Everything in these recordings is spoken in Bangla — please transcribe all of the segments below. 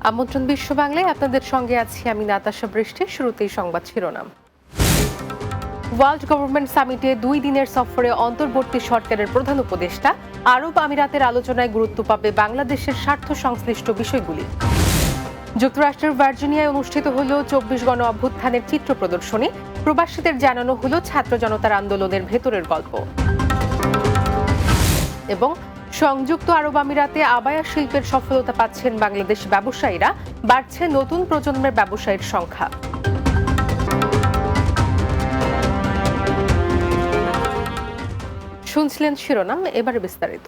আমন্ত্রণ বিশ্ব বাংলায় আপনাদের সঙ্গে আছি আমি নাতাশা বৃষ্টি। শুরুতেই সংবাদ শিরোনাম। ওয়ার্ল্ড গভর্নমেন্ট সামিটে 2 দিনের সফরে অন্তর্বর্তী সরকারের প্রধান উপদেষ্টা। আরব আমিরাতের আলোচনায় গুরুত্ব পাবে বাংলাদেশের স্বার্থ সংশ্লিষ্ট বিষয়গুলি। যুক্তরাষ্ট্রের ভার্জিনিয়ায় অনুষ্ঠিত হল 24 গণ অভ্যুত্থানের চিত্র প্রদর্শনী। প্রবাসীদের জানানো হলো ছাত্র জনতার আন্দোলনের ভেতরের গল্প। এবং সংযুক্ত আরব আমিরাতে আবায়া শিল্পের সফলতা পাচ্ছেন বাংলাদেশ ব্যবসায়ীরা, বাড়ছে নতুন প্রজন্মের ব্যবসায়ীর সংখ্যা। শুনছিলেন শিরোনাম, এবারে বিস্তারিত।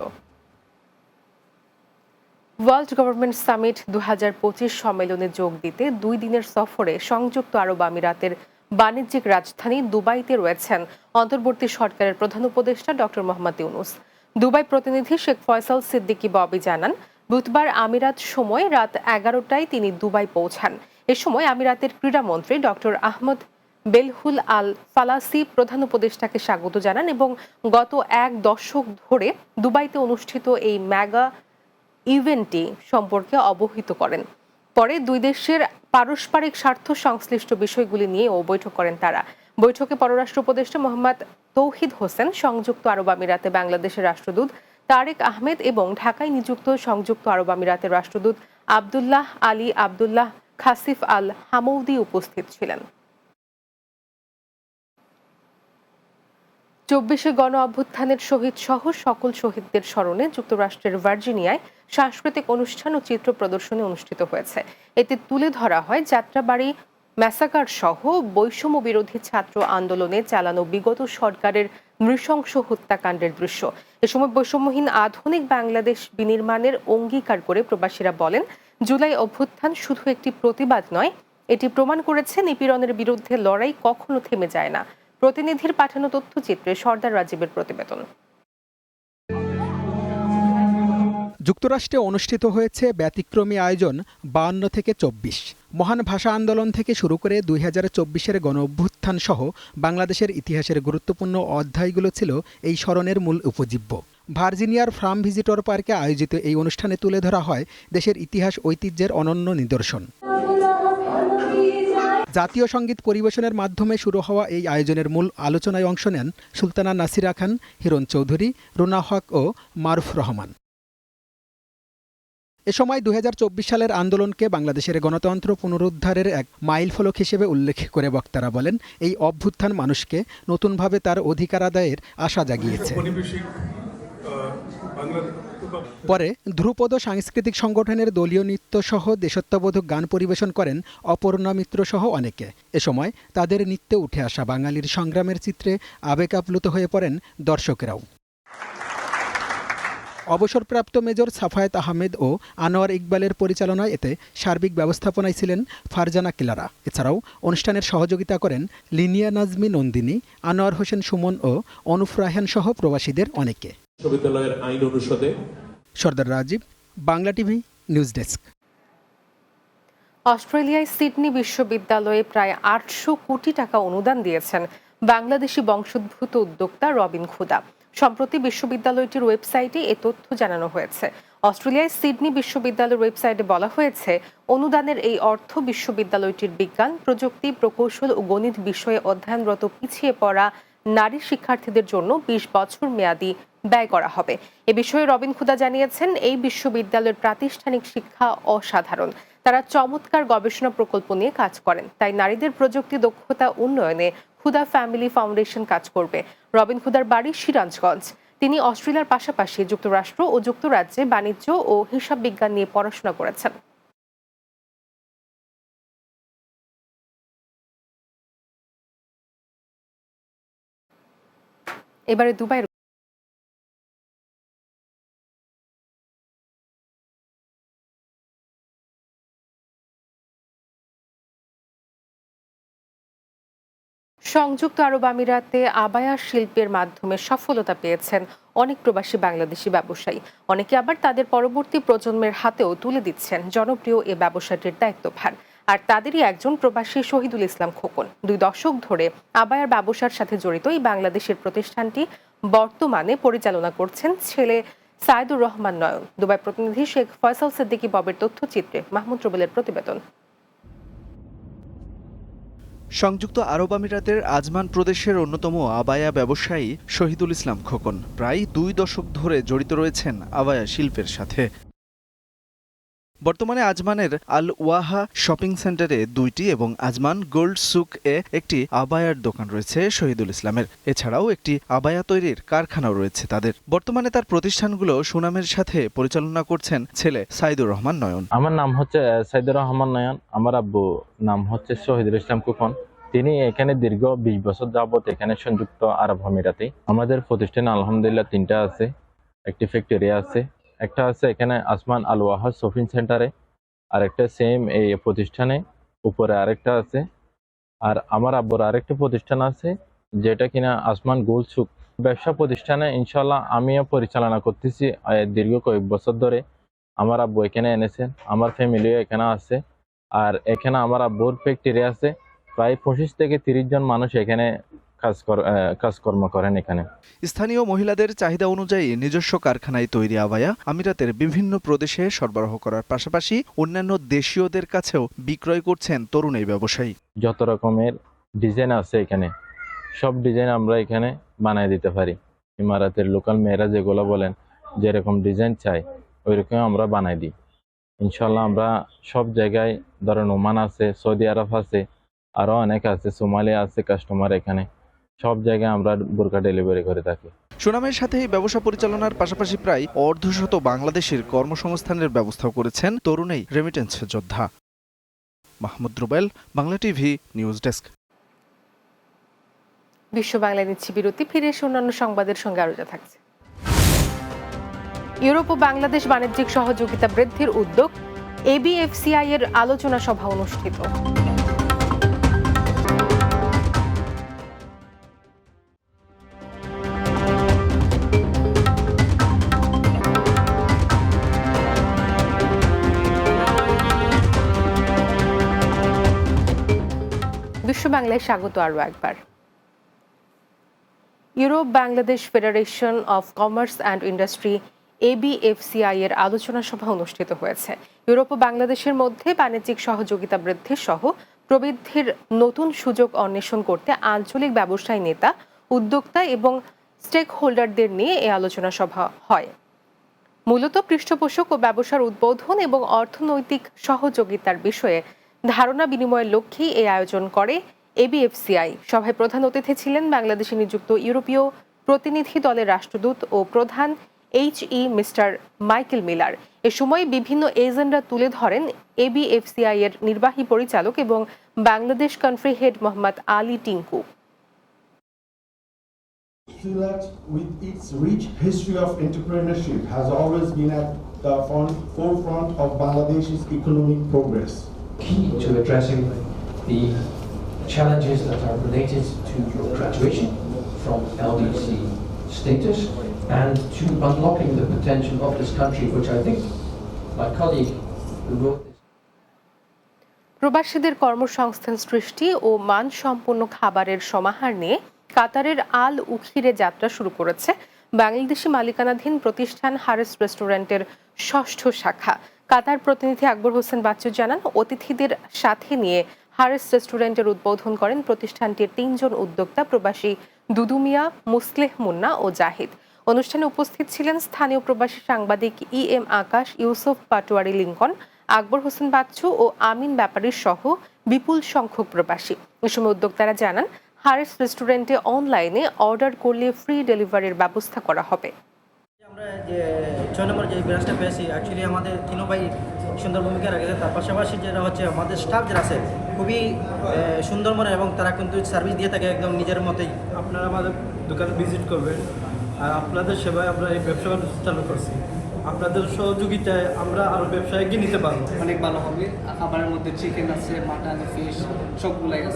ওয়ার্ল্ড গভর্নমেন্ট সামিট 2025 সম্মেলনে যোগ দিতে 2 দিনের সফরে সংযুক্ত আরব আমিরাতের বাণিজ্যিক রাজধানী দুবাইতে রয়েছেন অন্তর্বর্তী সরকারের প্রধান উপদেষ্টা ডক্টর মোহাম্মদ ইউনূস। দুবাই প্রতিনিধি শেখ ফয়সাল সিদ্দিকী ববি জানান, বুধবার আমিরাত সময় রাত 11টায় তিনি দুবাই পৌঁছান। এ সময় আমিরাতের ক্রীড়ামন্ত্রী ডক্টর আহমদ বেলহুল আল ফালাসি প্রধান উপদেষ্টাকে স্বাগত জানান এবং গত 1 দশক ধরে দুবাইতে অনুষ্ঠিত এই মেগা ইভেন্টটি সম্পর্কে অবহিত করেন। পরে দুই দেশের পারস্পরিক স্বার্থ সংশ্লিষ্ট বিষয়গুলি নিয়েও বৈঠক করেন তারা। বৈঠকে পররাষ্ট্র উপদেষ্টা মোহাম্মদ তৌহিদ হোসেন, সংযুক্ত আরব আমিরাতে বাংলাদেশের রাষ্ট্রদূত তারেক আহমেদ এবং ঢাকায় নিযুক্ত সংযুক্ত আরব আমিরাতের রাষ্ট্রদূত আব্দুল্লাহ আলী আব্দুল্লাহ খাসিফ আল হামৌদি উপস্থিত ছিলেন। 24 গণ অভ্যুত্থানের শহীদ সহ সকল শহীদদের স্মরণে যুক্তরাষ্ট্রের ভার্জিনিয়ায় সাংস্কৃতিক অনুষ্ঠান ও চিত্র প্রদর্শনী অনুষ্ঠিত হয়েছে। এতে তুলে ধরা হয় যাত্রাবাড়ি ম্যাসাকার সহ বৈষম্য বিরোধী ছাত্র আন্দোলনে চালানো বিগত সরকারের নৃশংস হত্যাকাণ্ডের দৃশ্য। এ সময় বৈষম্যহীন আধুনিক বাংলাদেশ বিনির্মাণের অঙ্গীকার করে প্রবাসীরা বলেন, জুলাই অভ্যুত্থান শুধু একটি প্রতিবাদ নয়, এটি প্রমাণ করেছে নিপীড়নের বিরুদ্ধে লড়াই কখনো থেমে যায় না। প্রতিনিধির পাঠানো তথ্যচিত্রে সর্দার রাজীবের প্রতিবেদন। যুক্তরাষ্ট্রে অনুষ্ঠিত হয়েছে ব্যতিক্রমী আয়োজন 52 থেকে 24। মহান ভাষা আন্দোলন থেকে শুরু করে 2024-এর গণ অভ্যুত্থান সহ বাংলাদেশের ইতিহাসের গুরুত্বপূর্ণ অধ্যায়গুলো ছিল এই স্মরণের মূল উপজীব্য। ভার্জিনিয়ার ফার্ম ভিজিটর পার্কে আয়োজিত এই অনুষ্ঠানে তুলে ধরা হয় দেশের ইতিহাস ঐতিহ্যের অনন্য নিদর্শন। জাতীয় সঙ্গীত পরিবেশনের মাধ্যমে শুরু হওয়া এই আয়োজনের মূল আলোচনায় অংশ নেন সুলতানা নাসিরা খান, হিরণ চৌধুরী, রুনা হক ও মারুফ রহমান। এ সময় 2024 সালের আন্দোলনকে বাংলাদেশের গণতন্ত্র পুনরুদ্ধারের এক মাইলফলক হিসেবে উল্লেখ করে বক্তারা বলেন, এই অভ্যুত্থান মানুষকে নতুনভাবে তার অধিকার আদায়ের আশা জাগিয়েছে। পরে ধ্রুপদ সাংস্কৃতিক সংগঠনের দলীয় নৃত্য সহ দেশাত্মবোধক গান পরিবেশন করেন অপর্ণা মিত্র সহ অনেকে। এ সময় তাদের নৃত্যে উঠে আসা বাঙালির সংগ্রামের চিত্রে আবেগ আপ্লুত হয়ে পড়েন দর্শকেরাও। অবসরপ্রাপ্ত মেজর সাফায়েত আহমেদ ও আনোয়ার ইকবালের পরিচালনায় এতে সার্বিক ব্যবস্থাপনায় ছিলেন ফারজানা কিলারা। এছাড়াও অনুষ্ঠানের সহযোগিতা করেন লিনিয়া নাজমি নন্দিনী, আনোয়ার হোসেন সুমন ও অনুফ রায়হান সহ প্রবাসীদের অনেকে। বিশ্ববিদ্যালয়ের আইন অনুষদে Sardar Rajib, Bangla TV, news desk. অস্ট্রেলিয়ায় সিডনি বিশ্ববিদ্যালয়ে প্রায় 800 কোটি টাকা অনুদান দিয়েছেন বাংলাদেশি বংশোদ্ভূত উদ্যোক্তা রবিন খুদা। সম্প্রতি বিশ্ববিদ্যালয়টির ওয়েবসাইটে এ তথ্য জানানো হয়েছে। অস্ট্রেলিয়ায় সিডনি বিশ্ববিদ্যালয়ের ওয়েবসাইটে বলা হয়েছে, অনুদানের এই অর্থ বিশ্ববিদ্যালয়টির বিজ্ঞান, প্রযুক্তি, প্রকৌশল ও গণিত বিষয়ে অধ্যয়নরত পিছিয়ে পড়া নারী শিক্ষার্থীদের জন্য 20 বছর মেয়াদী ব্যয় করা হবে। এ বিষয়ে রবিন খুদা জানিয়েছেন, এই বিশ্ববিদ্যালয়ের প্রাতিষ্ঠানিক শিক্ষা অসাধারণ। তারা চমৎকার গবেষণা প্রকল্প নিয়ে কাজ করেন, তাই নারীদের প্রযুক্তি দক্ষতা উন্নয়নে খুদা ফ্যামিলি ফাউন্ডেশন কাজ করবে। রবিন খুদার বাড়ি সিরাজগঞ্জ। তিনি অস্ট্রেলিয়ার পাশাপাশি যুক্তরাষ্ট্র ও যুক্তরাজ্যে বাণিজ্য ও হিসাব বিজ্ঞান নিয়ে পড়াশোনা করেছেন। এবারে দুবাই। সংযুক্ত আরব আমিরাতে আবায়া শিল্পের মাধ্যমে সফলতা পেয়েছেন অনেক প্রবাসী বাংলাদেশি ব্যবসায়ী। অনেকে আবার তাদের পরবর্তী প্রজন্মের হাতেও তুলে দিচ্ছেন জনপ্রিয় এ ব্যবসাটির দায়িত্বভার। আর তাদেরই একজন প্রবাসী শহীদুল ইসলাম খোকন। 2 দশক ধরে আবায়ার ব্যবসার সাথে জড়িত এই বাংলাদেশের প্রতিষ্ঠানটি বর্তমানে পরিচালনা করছেন ছেলে সাইদুর রহমান নয়ন। দুবাই প্রতিনিধি শেখ ফয়সাল সিদ্দিকী ববের তথ্যচিত্রে মাহমুদ রুবেলের প্রতিবেদন। সংযুক্ত আরব আমিরাতের আজমান প্রদেশের অন্যতম আবায়া ব্যবসায়ী শহীদুল ইসলাম খোকন প্রায় 2 দশক ধরে জড়িত রয়েছেন আবায়া শিল্পের সাথে। বর্তমানে আজমানের আল ওয়াহা শপিং সেন্টারে 2টি এবং আজমান গোল্ড সুক এ একটি আবায়ার দোকান রয়েছে শহীদুল ইসলামের। এছাড়াও একটি আবায়া তৈরির কারখানাও রয়েছে তাদের। বর্তমানে তার প্রতিষ্ঠানগুলো সুনামের সাথে পরিচালনা করছেন ছেলে সাইদুর রহমান নয়ন। আমার নাম হচ্ছে সাইদুর রহমান নয়ন। আমার আব্বু নাম হচ্ছে শহীদুল ইসলাম খোকন। তিনি এখানে দীর্ঘ 20 বছর যাবত এখানে সংযুক্ত আরব আমিরাতে। আমাদের প্রতিষ্ঠানে আলহামদুলিল্লাহ 3টা আছে, একটি ফ্যাক্টরি আছে, একটা আছে এখানে আসমান আল ওয়াহা শপিং সেন্টারে, আর একটা সেম এই প্রতিষ্ঠানে উপরে আরেকটা আছে। আর আমার আব্বুর আরেকটা প্রতিষ্ঠান আছে যেটা কিনা আসমান গোল্ড সুক ব্যবসা প্রতিষ্ঠানে ইনশাল্লাহ আমিও পরিচালনা করতেছি দীর্ঘ কয়েক বছর ধরে। আমার আব্বু এখানে এনেছেন, আমার ফ্যামিলিও এখানে আছে। আর এখানে আমার আব্বুর ফ্যাক্টরি আছে, প্রায় 25 থেকে 30 জন মানুষ এখানে কাজকর্ম করেন এখানে। স্থানীয় মহিলাদের চাহিদা অনুযায়ী নিজস্ব কারখানায় তৈরি আবায়া আমিরাতের বিভিন্ন প্রদেশে সরবরাহ করার পাশাপাশি অন্যান্য দেশীয়দের কাছেও বিক্রয় করছেন তরুণ এই ব্যবসায়ী। যত রকমের ডিজাইন আছে এখানে সব ডিজাইন আমরা এখানে বানায় দিতে পারি। ইমারাতের লোকাল মেয়েরা যেগুলো বলেন যেরকম ডিজাইন চাই ওইরকম আমরা বানাই দিই ইনশাল্লাহ। আমরা সব জায়গায় ধরেন ওমান আছে, সৌদি আরব আছে, আরও অনেক আছে, সোমালিয়া আছে কাস্টমার এখানে। সব জায়গায় আমরা বোরকা ডেলিভারি করে থাকি। সুনামের সাথে এই ব্যবসা পরিচালনার পাশাপাশি প্রায় অর্ধশত বাংলাদেশের কর্মসংস্থানের ব্যবস্থাও করেছেন তরুণ এই রেমিটেন্স যোদ্ধা। Mahmud Rubel, Bangla TV, news desk. বিশ্ব বাংলায় নিচ্ছি বিরতি, ফিরে এসে অন্যান্য সংবাদের সঙ্গে আরো যা থাকছে। ইউরোপ ও বাংলাদেশ বাণিজ্যিক সহযোগিতা বৃদ্ধির উদ্যোগ, এবিএফসিআই এর আলোচনা সভা অনুষ্ঠিত। বিশ্ব বাংলায় স্বাগত আরও একবার। Europe Bangladesh federation of commerce and industry EBFCI এর আলোচনা সভা অনুষ্ঠিত হয়েছে। ইউরোপ ও বাংলাদেশের মধ্যে বাণিজ্যিক সহযোগিতা বৃদ্ধি সহ প্রবৃদ্ধির নতুন সুযোগ অন্বেষণ করতে আঞ্চলিক ব্যবসায়ী নেতা, উদ্যোক্তা এবং স্টেক হোল্ডারদের নিয়ে এই আলোচনা সভা হয়। মূলত পৃষ্ঠপোষক ও ব্যবসার উদ্বোধন এবং অর্থনৈতিক সহযোগিতার বিষয়ে ধারণা বিনিময়ের লক্ষ্যেই এই আয়োজন করে এবিএফসিআই। সভায় প্রধান অতিথি ছিলেন বাংলাদেশে নিযুক্ত ইউরোপীয় প্রতিনিধি দলের রাষ্ট্রদূত ও প্রধান মিস্টার মাইকেল মিলার। এ সময় বিভিন্ন এজেন্ডা তুলে ধরেন এবিএফসিআই এর নির্বাহী পরিচালক এবং Bangladesh country head Mohammad Ali Tinku. Silat, with its rich history of entrepreneurship, has always been at the forefront of Bangladesh's economic progress. Key to addressing the challenges that are related to graduation from LDC status and to unlocking the potential of this country, which I think my colleague who wrote this. প্রবাসীদের কর্মসংস্থান সৃষ্টি ও মানসম্পন্ন খাবারের সমাহার নিয়ে কাতারের আল উখিরে যাত্রা শুরু করেছে বাংলাদেশি মালিকানাধীন প্রতিষ্ঠান হারেস রেস্টুরেন্টের 6ষ্ঠ শাখা। কাতার প্রতিনিধি আকবর হোসেন বাচ্চু জানান, অতিথিদের সাথে নিয়ে হারেস রেস্টুরেন্টের উদ্বোধন করেন প্রতিষ্ঠানটির 3 জন উদ্যোক্তা প্রবাসী দুদু মিয়া, মুসলেহ মুন্না ও জাহিদ। অনুষ্ঠানে উপস্থিত ছিলেন স্থানীয় প্রবাসী সাংবাদিক EM আকাশ, ইউসুফ পাটোয়ারি লিঙ্কন, আকবর হোসেন বাচ্চু ও আমিন ব্যাপারী সহ বিপুল সংখ্যক প্রবাসী। এ সময় উদ্যোক্তারা জানান, হারেস রেস্টুরেন্টে অনলাইনে অর্ডার করলে ফ্রি ডেলিভারির ব্যবস্থা করা হবে। আমরা যে 6 নম্বর যে ব্রাঞ্চটা পেয়েছি, অ্যাকচুয়ালি আমাদের তিনও ভাই সুন্দর ভূমিকা রাখেছে। তার পাশাপাশি যেটা হচ্ছে আমাদের স্টাফ যারা আছে খুবই সুন্দর মনে এবং তারা কিন্তু সার্ভিস দিয়ে থাকে একদম নিজের মতোই। আপনারা আমাদের দোকানে ভিজিট করবেন, আর আপনাদের সেবায় আমরা এই ব্যবসা চালু করছি। আপনাদের সহযোগিতায় আমরা আরও ব্যবসা এগিয়ে নিতে পারবো। অনেক ভালো হবে। খাবারের মধ্যে চিকেন আছে, মাটন, ফিশ সবগুলাই আছে।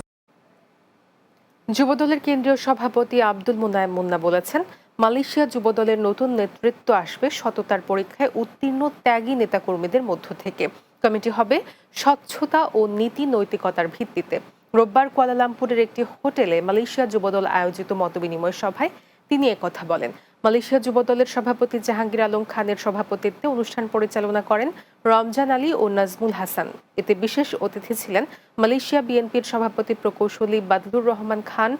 যুবদলের কেন্দ্রীয় সভাপতি আব্দুল মুনায়েম মুন্না বলেছেন, মালয়েশিয়া যুবদলের নতুন নেতৃত্ব আসবে সততার পরীক্ষায় উত্তীর্ণ ত্যাগী নেতাকর্মীদের মধ্য থেকে। কমিটি হবে স্বচ্ছতা ও নীতি নৈতিকতার ভিত্তিতে। রোববার কুয়ালালামপুরের একটি হোটেলে মালয়েশিয়া যুবদল আয়োজিত মতবিনিময় সভায় তিনি একথা বলেন। মালয়েশিয়া যুবদলের সভাপতি জাহাঙ্গীর আলম খানের সভাপতিত্বে অনুষ্ঠান পরিচালনা করেন রমজান আলী ও নাজমুল হাসান। এতে বিশেষ অতিথি ছিলেন মালয়েশিয়া বিএনপির সভাপতি প্রকৌশলী বাদলুর রহমান খান,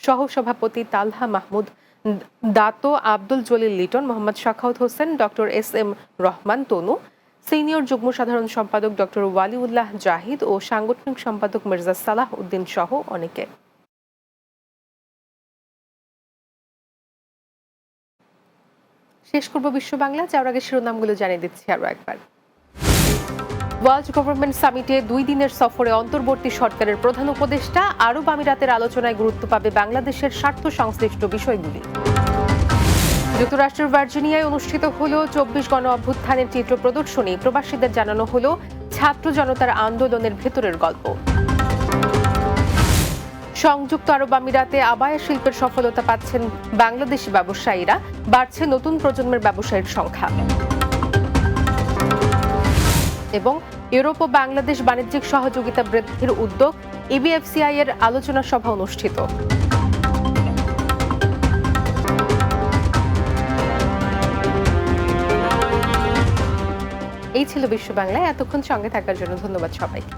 সহ সভাপতি Talha Mahmud, Dato Abdul Jalil Liton, Mohammad Shakhawat Hossain, doctor SM Rahman Tanu, senior যুগ্ম সাধারণ সম্পাদক ডক্টর ওয়ালিউল্লাহ জাহিদ ও সাংগঠনিক সম্পাদক মির্জা সালাহ উদ্দিন সহ অনেকে। শেষ করব বিশ্ব বাংলা, যাওয়ার আগে শিরোনামগুলো জানিয়ে দিচ্ছি আরও একবার। ওয়ার্ল্ড গভর্নমেন্ট সামিটে 2 দিনের সফরে অন্তর্বর্তী সরকারের প্রধান উপদেষ্টা। আরব আমিরাতের আলোচনায় গুরুত্ব পাবে বাংলাদেশের স্বার্থ সংশ্লিষ্ট বিষয়গুলি। যুক্তরাষ্ট্রের ভার্জিনিয়ায় অনুষ্ঠিত হল 24 গণ অভ্যুত্থানের চিত্র প্রদর্শনী। প্রবাসীদের জানানো হলো ছাত্র জনতার আন্দোলনের ভেতরের গল্প। সংযুক্ত আরব আমিরাতে আবায়া শিল্পের সফলতা পাচ্ছেন বাংলাদেশি ব্যবসায়ীরা, বাড়ছে নতুন প্রজন্মের ব্যবসায়ীর সংখ্যা। এবং ইউরোপ ও বাংলাদেশ বাণিজ্যিক সহযোগিতা বৃদ্ধির উদ্যোগ, EBFCI এর আলোচনা সভা অনুষ্ঠিত। এই ছিল বিশ্ব বাংলায়। এতক্ষণ সঙ্গে থাকার জন্য ধন্যবাদ সবাইকে।